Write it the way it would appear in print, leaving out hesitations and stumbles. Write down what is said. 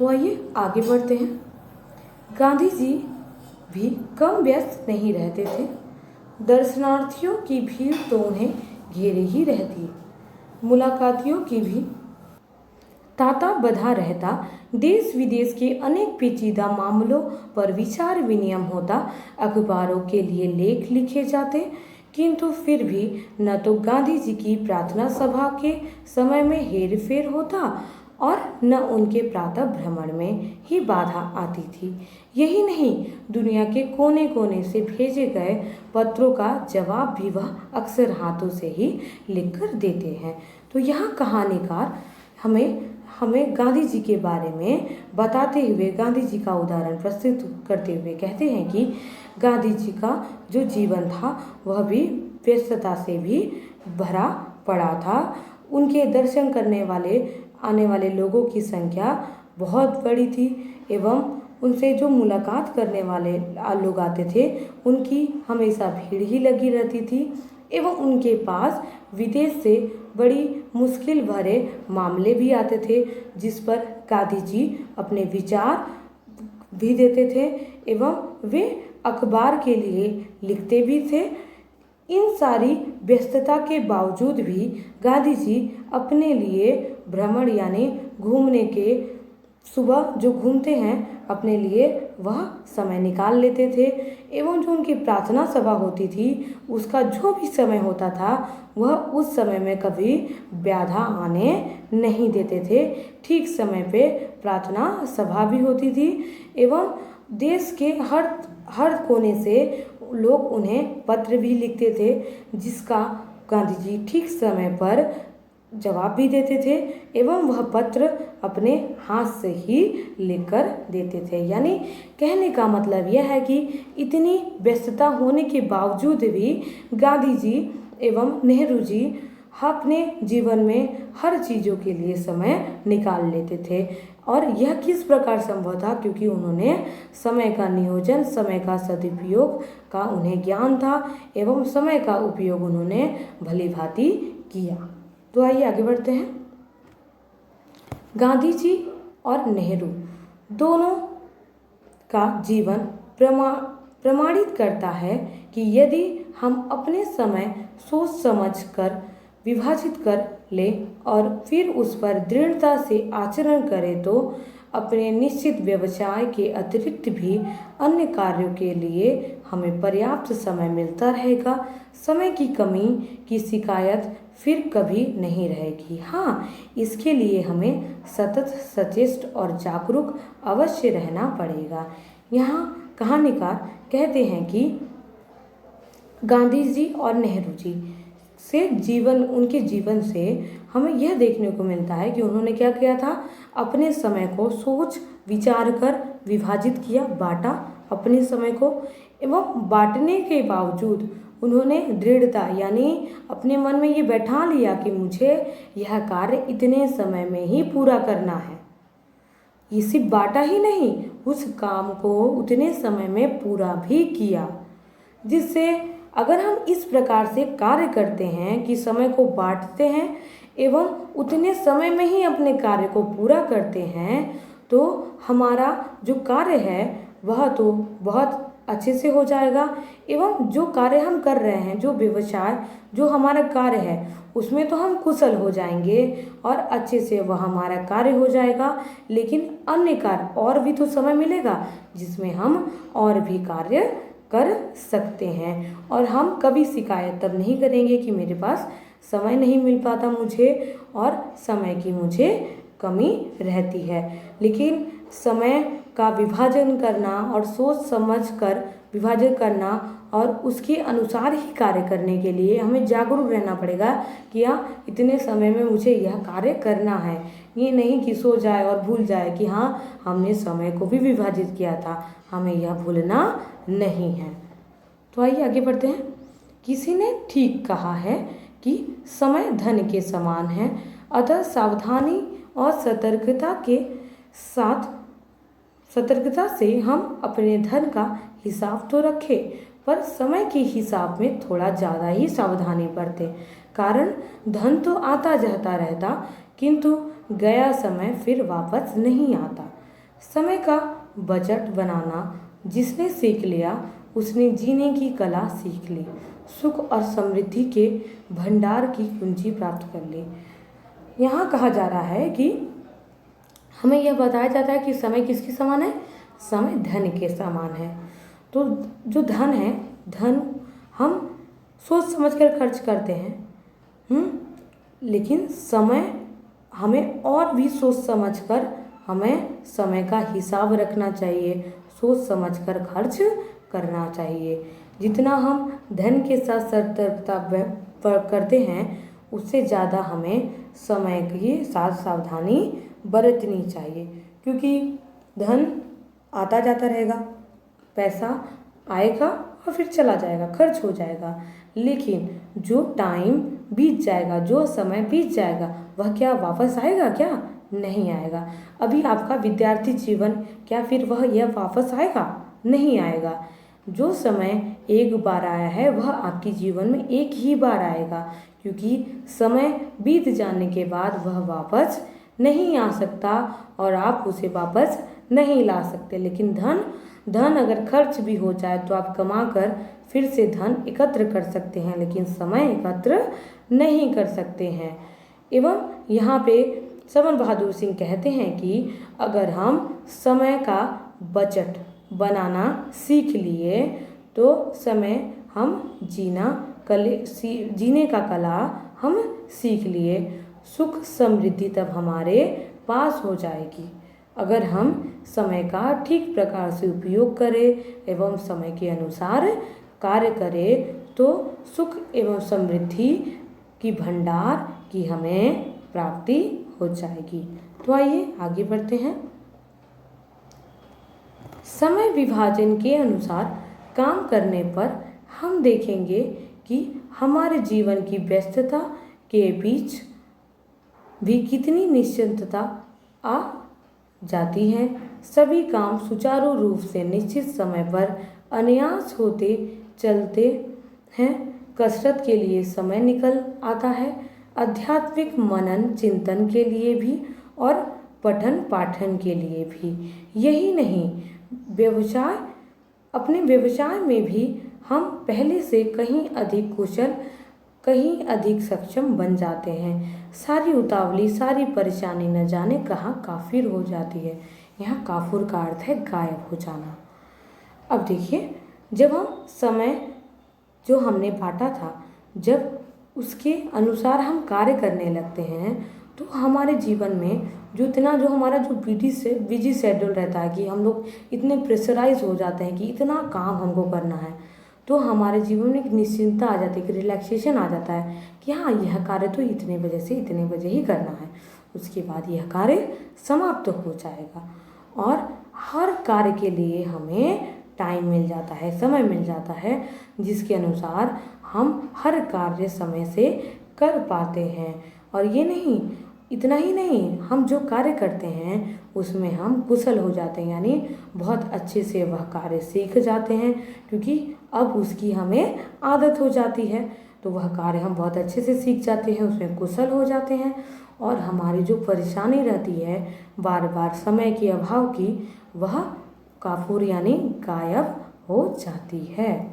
तो आइए आगे बढ़ते हैं। गांधी जी भी कम व्यस्त नहीं रहते थे। दर्शनार्थियों की भीड़ तो उन्हें घेरे ही रहती, मुलाकातियों की भी तांता बधा रहता। देश विदेश के अनेक पेचीदा मामलों पर विचार विनिमय होता, अखबारों के लिए लेख लिखे जाते, किंतु फिर भी न तो गांधी जी की प्रार्थना सभा के समय में हेर फेर होता और न उनके प्रातः भ्रमण में ही बाधा आती थी। यही नहीं, दुनिया के कोने कोने से भेजे गए पत्रों का जवाब भी वह अक्सर हाथों से ही लिखकर देते हैं। तो यहाँ कहानीकार हमें हमें गांधी जी के बारे में बताते हुए गांधी जी का उदाहरण प्रस्तुत करते हुए कहते हैं कि गांधी जी का जो जीवन था वह भी व्यस्तता से भी भरा पड़ा था। उनके दर्शन करने वाले आने वाले लोगों की संख्या बहुत बड़ी थी एवं उनसे जो मुलाकात करने वाले लोग आते थे उनकी हमेशा भीड़ ही लगी रहती थी एवं उनके पास विदेश से बड़ी मुश्किल भरे मामले भी आते थे, जिस पर गांधी जी अपने विचार भी देते थे एवं वे अखबार के लिए लिखते भी थे। इन सारी व्यस्तता के बावजूद भी गांधी जी अपने लिए भ्रमण यानी घूमने के सुबह जो घूमते हैं अपने लिए वह समय निकाल लेते थे एवं जो उनकी प्रार्थना सभा होती थी उसका जो भी समय होता था वह उस समय में कभी बाधा आने नहीं देते थे। ठीक समय पे प्रार्थना सभा भी होती थी एवं देश के हर कोने से लोग उन्हें पत्र भी लिखते थे, जिसका गांधी जी ठीक समय पर जवाब भी देते थे एवं वह पत्र अपने हाथ से ही लिखकर देते थे। यानी कहने का मतलब यह है कि इतनी व्यस्तता होने के बावजूद भी गांधी जी एवं नेहरू जी अपने जीवन में हर चीज़ों के लिए समय निकाल लेते थे। और यह किस प्रकार संभव था? क्योंकि उन्होंने समय का नियोजन, समय का सदुपयोग का उन्हें ज्ञान था एवं समय का उपयोग उन्होंने भली भांति किया। तो आइए आगे बढ़ते हैं। गांधी जी और नेहरू दोनों का जीवन प्रमाणित करता है कि यदि हम अपने समय सोच समझ कर विभाजित कर लें और फिर उस पर दृढ़ता से आचरण करें तो अपने निश्चित व्यवसाय के अतिरिक्त भी अन्य कार्यों के लिए हमें पर्याप्त समय मिलता रहेगा। समय की कमी की शिकायत फिर कभी नहीं रहेगी। हाँ, इसके लिए हमें सतत सचेष्ट और जागरूक अवश्य रहना पड़ेगा। यहाँ कहानीकार कहते हैं कि गांधी जी और नेहरू जी से उनके जीवन से हमें यह देखने को मिलता है कि उन्होंने क्या किया था, अपने समय को सोच विचार कर विभाजित किया, बांटा अपने समय को एवं बांटने के बावजूद उन्होंने दृढ़ता यानी अपने मन में ये बैठा लिया कि मुझे यह कार्य इतने समय में ही पूरा करना है। ये सिर्फ बांटा ही नहीं, उस काम को उतने समय में पूरा भी किया, जिससे अगर हम इस प्रकार से कार्य करते हैं कि समय को बांटते हैं एवं उतने समय में ही अपने कार्य को पूरा करते हैं तो हमारा जो कार्य है वह तो बहुत अच्छे से हो जाएगा एवं जो कार्य हम कर रहे हैं, जो व्यवसाय जो हमारा कार्य है उसमें तो हम कुशल हो जाएंगे और अच्छे से वह हमारा कार्य हो जाएगा। लेकिन अन्य कार्य और भी तो समय मिलेगा जिसमें हम और भी कार्य कर सकते हैं और हम कभी शिकायत तब नहीं करेंगे कि मेरे पास समय नहीं मिल पाता मुझे और समय की मुझे कमी रहती है। लेकिन समय का विभाजन करना और सोच समझ कर विभाजन करना और उसके अनुसार ही कार्य करने के लिए हमें जागरूक रहना पड़ेगा कि हाँ, इतने समय में मुझे यह कार्य करना है। ये नहीं कि सो जाए और भूल जाए कि हाँ, हमने समय को भी विभाजित किया था, हमें यह भूलना नहीं है। तो आइए आगे बढ़ते हैं। किसी ने ठीक कहा है कि समय धन के समान है, अतः सावधानी और सतर्कता से हम अपने धन का हिसाब तो रखें, पर समय के हिसाब में थोड़ा ज़्यादा ही सावधानी बरतें। कारण धन तो आता जाता रहता, किंतु गया समय फिर वापस नहीं आता। समय का बजट बनाना जिसने सीख लिया उसने जीने की कला सीख ली, सुख और समृद्धि के भंडार की कुंजी प्राप्त कर ली। यहाँ कहा जा रहा है कि हमें यह बताया जाता है कि समय किसके समान है? समय धन के समान है। तो जो धन है, धन हम सोच समझ कर खर्च करते हैं, लेकिन समय हमें और भी सोच समझ कर हमें समय का हिसाब रखना चाहिए, सोच समझ कर खर्च करना चाहिए। जितना हम धन के साथ सतर्कता करते हैं उससे ज़्यादा हमें समय की साथ सावधानी बरतनी चाहिए, क्योंकि धन आता जाता रहेगा, पैसा आएगा और फिर चला जाएगा, खर्च हो जाएगा। लेकिन जो टाइम बीत जाएगा, जो समय बीत जाएगा, वह क्या वापस आएगा? क्या नहीं आएगा। अभी आपका विद्यार्थी जीवन, क्या फिर वह यह वापस आएगा? नहीं आएगा। जो समय एक बार आया है वह आपके जीवन में एक ही बार आएगा, क्योंकि समय बीत जाने के बाद वह वापस नहीं आ सकता और आप उसे वापस नहीं ला सकते। लेकिन धन अगर खर्च भी हो जाए तो आप कमा कर फिर से धन एकत्र कर सकते हैं, लेकिन समय एकत्र नहीं कर सकते हैं। एवं यहाँ पे समर बहादुर सिंह कहते हैं कि अगर हम समय का बजट बनाना सीख लिए तो समय हम जीने का कला हम सीख लिए, सुख समृद्धि तब हमारे पास हो जाएगी। अगर हम समय का ठीक प्रकार से उपयोग करें एवं समय के अनुसार कार्य करें तो सुख एवं समृद्धि की भंडार की हमें प्राप्ति हो जाएगी। तो आइए आगे बढ़ते हैं। समय विभाजन के अनुसार काम करने पर हम देखेंगे कि हमारे जीवन की व्यस्तता के बीच भी कितनी निश्चिंतता आ जाती है। सभी काम सुचारू रूप से निश्चित समय पर अनायास होते चलते हैं। कसरत के लिए समय निकल आता है, आध्यात्मिक मनन चिंतन के लिए भी और पठन पाठन के लिए भी। यही नहीं, अपने व्यवसाय में भी हम पहले से कहीं अधिक कुशल, कहीं अधिक सक्षम बन जाते हैं। सारी उतावली, सारी परेशानी न जाने कहाँ काफिर हो जाती है। यहाँ काफुर का अर्थ है गायब हो जाना। अब देखिए, जब हम समय जो हमने बांटा था, जब उसके अनुसार हम कार्य करने लगते हैं तो हमारे जीवन में जो हमारा जो बिजी शेड्यूल रहता है कि हम लोग इतने प्रेशराइज हो जाते हैं कि इतना काम हमको करना है, तो हमारे जीवन में एक निश्चिंतता आ जाती है, एक रिलैक्सेशन आ जाता है कि हाँ, यह कार्य तो इतने बजे से इतने बजे ही करना है, उसके बाद यह कार्य समाप्त हो जाएगा। और हर कार्य के लिए हमें टाइम मिल जाता है, समय मिल जाता है, जिसके अनुसार हम हर कार्य समय से कर पाते हैं। और ये नहीं, इतना ही नहीं, हम जो कार्य करते हैं उसमें हम कुशल हो जाते हैं, यानी बहुत अच्छे से वह कार्य सीख जाते हैं, क्योंकि अब उसकी हमें आदत हो जाती है। तो वह कार्य हम बहुत अच्छे से सीख जाते हैं, उसमें कुशल हो जाते हैं और हमारी जो परेशानी रहती है बार बार समय के अभाव की, वह काफूर यानी गायब हो जाती है।